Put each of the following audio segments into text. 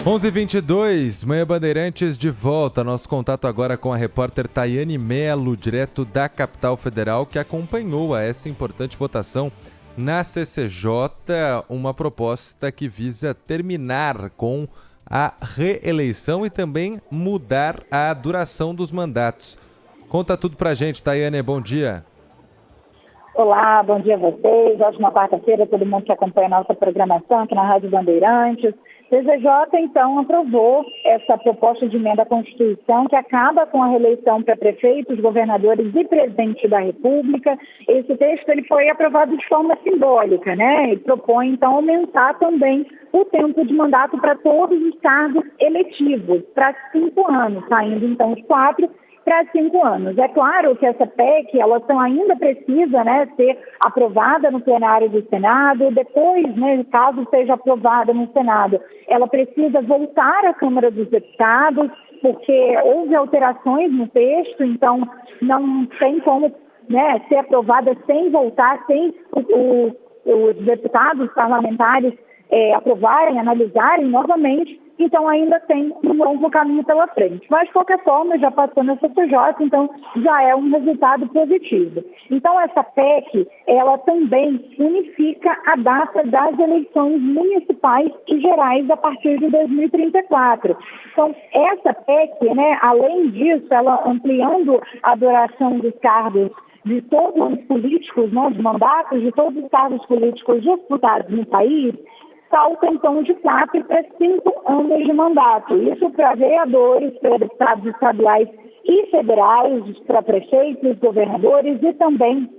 11h22, Manhã Bandeirantes de volta. Nosso contato agora com a repórter Tayane Melo, direto da capital federal, que acompanhou essa importante votação na CCJ, uma proposta que visa terminar com a reeleição e também mudar a duração dos mandatos. Conta tudo pra gente, Tayane, bom dia. Olá, bom dia a vocês. Ótima quarta-feira, todo mundo que acompanha a nossa programação aqui na Rádio Bandeirantes. CCJ, então, aprovou essa proposta de emenda à Constituição que acaba com a reeleição para prefeitos, governadores e presidente da República. Esse texto ele foi aprovado de forma simbólica, né? E propõe, então, aumentar também o tempo de mandato para todos os cargos eletivos, para 5 anos, saindo, então, de 4 para 5 anos. É claro que essa PEC, ela ainda precisa, né, ser aprovada no plenário do Senado. Depois, né, caso seja aprovada no Senado, ela precisa voltar à Câmara dos Deputados, porque houve alterações no texto, então não tem como, né, ser aprovada sem voltar, sem os deputados parlamentares aprovarem, analisarem novamente. Então ainda tem um longo caminho pela frente. Mas, de qualquer forma, já passou na CCJ, então já é um resultado positivo. Então essa PEC, ela também unifica a data das eleições municipais e gerais a partir de 2034. Então essa PEC, né, além disso, ela ampliando a duração dos cargos de todos os políticos, né, de mandatos de todos os cargos políticos disputados no país, salta, então, de 4 para 5 anos de mandato. Isso para vereadores, para deputados estaduais e federais, para prefeitos, governadores e também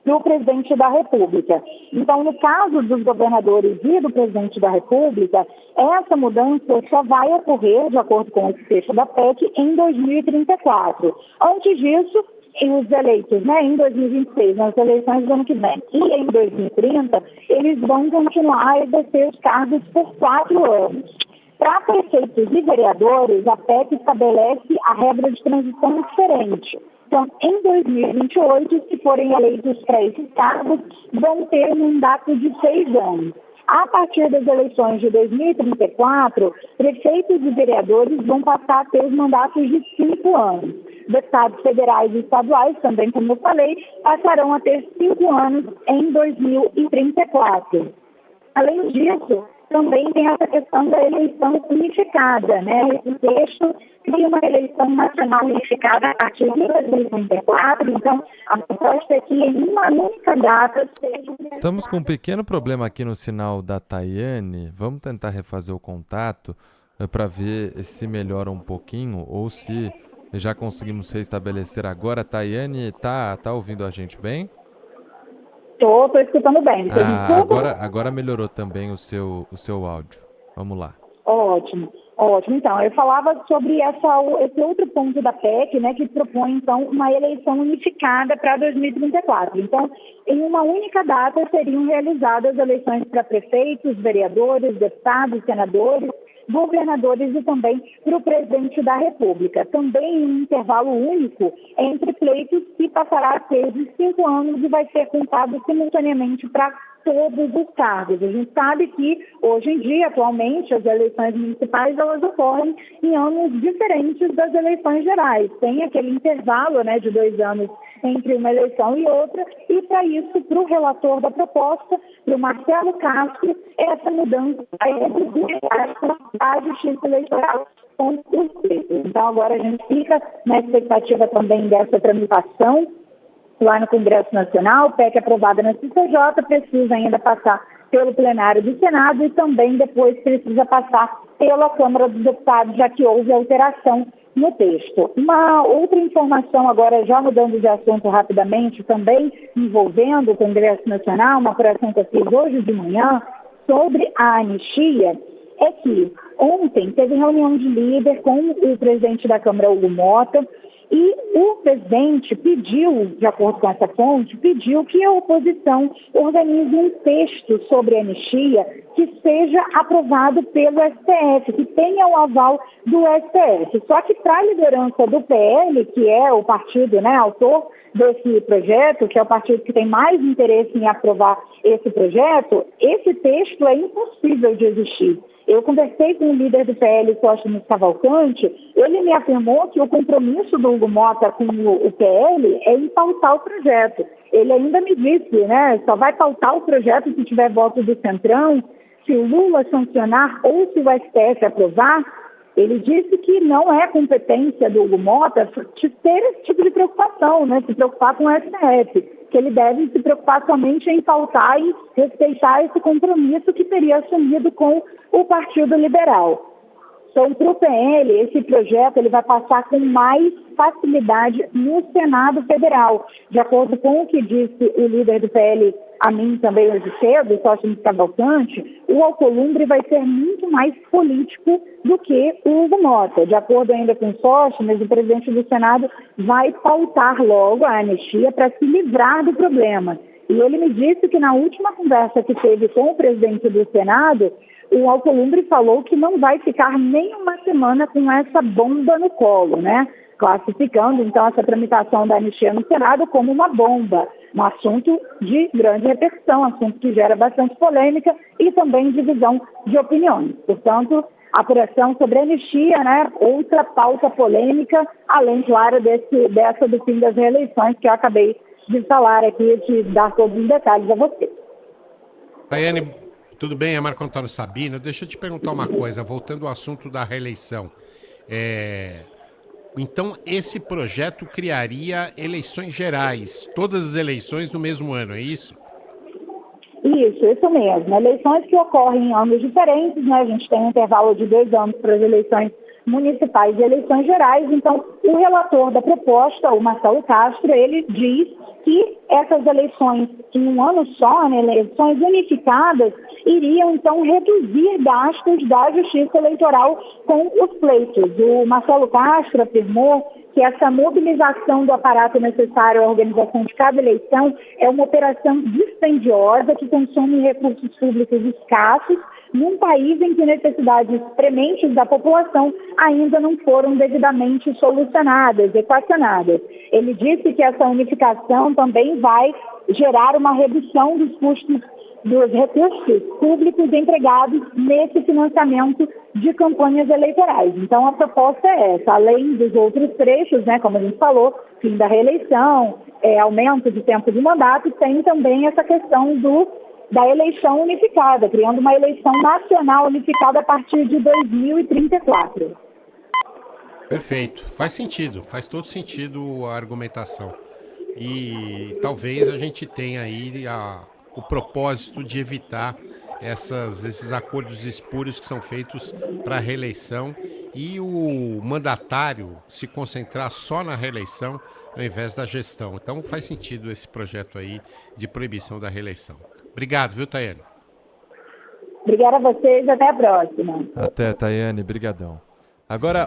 para o presidente da República. Então, no caso dos governadores e do presidente da República, essa mudança só vai ocorrer, de acordo com esse texto da PEC, em 2034. Antes disso, os eleitos, né, em 2026, nas eleições do ano que vem, e em 2030, eles vão continuar a exercer os cargos por 4 anos. Para prefeitos e vereadores, a PEC estabelece a regra de transição diferente. Então, em 2028, se forem eleitos para esses cargos, vão ter um mandato de 6 anos. A partir das eleições de 2034, prefeitos e vereadores vão passar a ter os mandatos de 5 anos. Deputados federais e estaduais, também como eu falei, passarão a ter 5 anos em 2034. Além disso, também tem essa questão da eleição unificada, né? Esse texto cria uma eleição nacional unificada a partir de 2034, então a proposta é que em uma única data seja... Estamos com um pequeno problema aqui no sinal da Tayane. Vamos tentar refazer o contato para ver se melhora um pouquinho ou se já conseguimos restabelecer agora. Tayane, tá ouvindo a gente bem? Estou escutando bem. Agora melhorou também o seu áudio. Vamos lá. Ótimo. Então, eu falava sobre esse outro ponto da PEC, né, que propõe, então, uma eleição unificada para 2034. Então, em uma única data seriam realizadas eleições para prefeitos, vereadores, deputados, senadores, governadores e também para o presidente da República. Também em um intervalo único entre pleitos que passará a ser de 5 anos e vai ser contado simultaneamente para todos os cargos. A gente sabe que, hoje em dia, atualmente, as eleições municipais elas ocorrem em anos diferentes das eleições gerais. Tem aquele intervalo, né, de 2 anos entre uma eleição e outra, e para isso, para o relator da proposta, para o Marcelo Castro, essa mudança vai reduzir a justiça eleitoral com os pleitos. Então, agora a gente fica na expectativa também dessa tramitação lá no Congresso Nacional, PEC aprovada na CCJ, precisa ainda passar pelo plenário do Senado e também depois precisa passar pela Câmara dos Deputados, já que houve alteração no texto. Uma outra informação agora, já mudando de assunto rapidamente, também envolvendo o Congresso Nacional, uma apuração que eu fiz hoje de manhã sobre a anistia, é que ontem teve reunião de líder com o presidente da Câmara, Hugo Mota, e o presidente pediu, de acordo com essa fonte, pediu que a oposição organize um texto sobre a anistia que seja aprovado pelo STF, que tenha o aval do STF. Só que para a liderança do PL, que é o partido, né, autor desse projeto, que é o partido que tem mais interesse em aprovar esse projeto, esse texto é impossível de existir. Eu conversei com o líder do PL, Sóstenes Cavalcante, ele me afirmou que o compromisso do Hugo Mota com o PL é em pautar o projeto. Ele ainda me disse, né, só vai pautar o projeto se tiver voto do Centrão, se o Lula sancionar ou se o STF aprovar. Ele disse que não é competência do Hugo Mota ter esse tipo de preocupação, né, se preocupar com o STF, que ele deve se preocupar somente em pautar e respeitar esse compromisso que teria assumido com o Partido Liberal. Então, para o PL, esse projeto ele vai passar com mais facilidade no Senado Federal. De acordo com o que disse o líder do PL a mim também hoje cedo, o Sóstenes Cavalcante, o Alcolumbre vai ser muito mais político do que o Hugo Mota. De acordo ainda com o Sóstenes, o presidente do Senado vai pautar logo a anistia para se livrar do problema. E ele me disse que na última conversa que teve com o presidente do Senado, o Alcolumbre falou que não vai ficar nem uma semana com essa bomba no colo, né? Classificando, então, essa tramitação da anistia no Senado como uma bomba, um assunto de grande repercussão, assunto que gera bastante polêmica e também divisão de opiniões. Portanto, apuração sobre a anistia, né? Outra pauta polêmica, além, claro, dessa do fim das reeleições, que eu acabei de falar aqui, de dar todos os detalhes a você. Tayane, tudo bem? É Marco Antônio Sabino. Deixa eu te perguntar uma coisa, voltando ao assunto da reeleição. Então, esse projeto criaria eleições gerais, todas as eleições no mesmo ano, é isso? Isso mesmo. Eleições que ocorrem em anos diferentes, né? A gente tem um intervalo de 2 anos para as eleições municipais e eleições gerais. Então, o relator da proposta, o Marcelo Castro, ele diz que essas eleições em um ano só, né, eleições unificadas, iriam, então, reduzir gastos da Justiça Eleitoral com os pleitos. O Marcelo Castro afirmou que essa mobilização do aparato necessário à organização de cada eleição é uma operação dispendiosa que consome recursos públicos escassos num país em que necessidades prementes da população ainda não foram devidamente solucionadas, equacionadas. Ele disse que essa unificação também vai gerar uma redução dos custos dos recursos públicos empregados nesse financiamento de campanhas eleitorais. Então, a proposta é essa, além dos outros trechos, né, como a gente falou, fim da reeleição, aumento de tempo de mandato, tem também essa questão da eleição unificada, criando uma eleição nacional unificada a partir de 2034. Perfeito, faz sentido, faz todo sentido a argumentação. E talvez a gente tenha aí o propósito de evitar esses acordos espúrios que são feitos para a reeleição e o mandatário se concentrar só na reeleição ao invés da gestão. Então faz sentido esse projeto aí de proibição da reeleição. Obrigado, viu, Tayane? Obrigada a vocês, até a próxima. Até, Tayane, brigadão. Agora